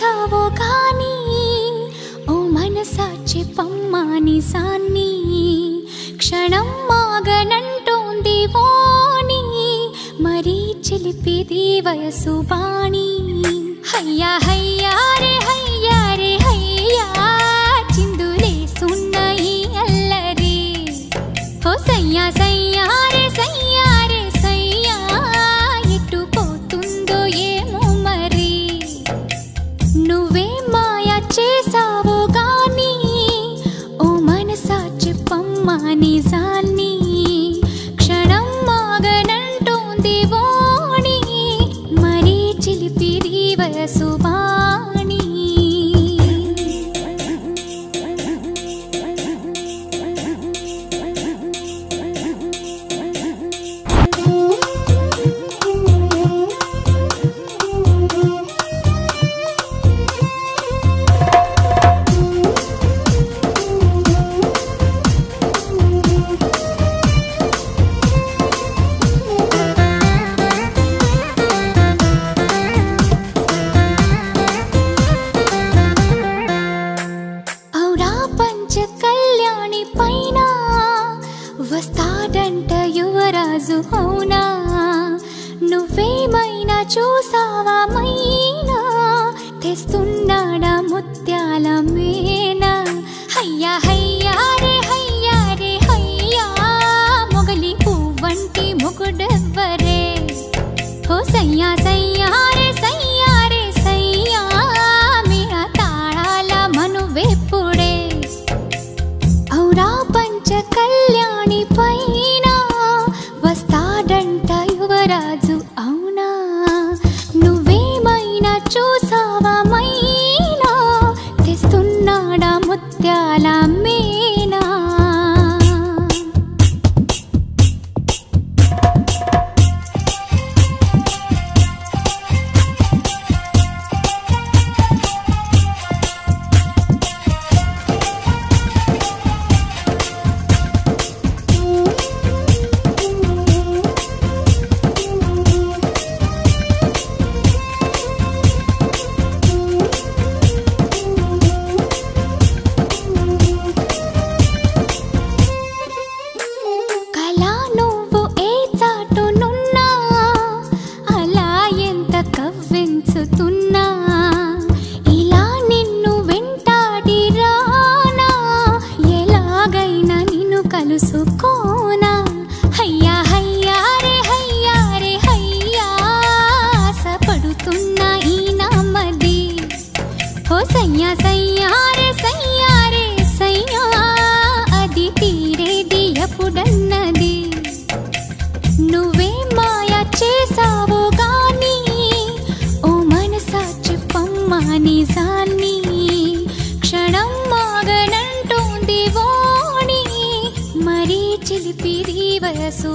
చేసావో కానీ ఓ మనసా చెప్పమ్మా నిజాన్ని క్షణం మాగనంటోంది వాణి మరీ చిలిపిది వయసు వాణి హయ్యా హయ్యా రే హయ్యా రే హయ్యా చిందులేసున్న ఈ అల్లరి ఓ సయ్యా సయ్యా రే సయ్యా రే సయ్యా ఎటు పోతుందో ఏమో మరి నువ్వే మాయా చేసావో గాని ఓ మనసా చెప్పమ్మా నిజాన్ని క్షణం మాగనంటోంది వాణి మరీ చిలిపిది వయసు వాణి వస్తాడంట యువరాజు అవునా నువ్వేమైనా చూసావా మైనా తెస్తున్నాడా ముత్యాల మేనా హయ్యా హయ్యా రే హయ్యా రే హయ్యా మొగలి పువ్వంటి మొగుడెవ్వరే ఓ సయ్యా సయ్యా రే సయ్యా రే సయ్యా మీ తాళాల మనువెప్పుడే ఔరా పంచ కళ్యాణి పైన వస్తాడంట యువరాజు అవునా నువ్వేమైనా చూసావా మైనా తెస్తున్నాడా ముత్యాల మేనా ఇలా నిన్ను వెంటాడి రానా ఎలాగైనా నిన్ను కలుసుకోనా హయ్యా హయ్యా రే హయ్యా రే హయ్యా ఆశపడుతున్నా ఈ నామది ఓ సయ్యా సయ్యా రే సయ్యా రే సయ్యా అది తీరేది ఎప్పుడన్నది నువ్వే మాయా చేసావో గాని నిజాన్ని క్షణం మాగనంటోంది వాణి మరీ చిలిపిది వయసు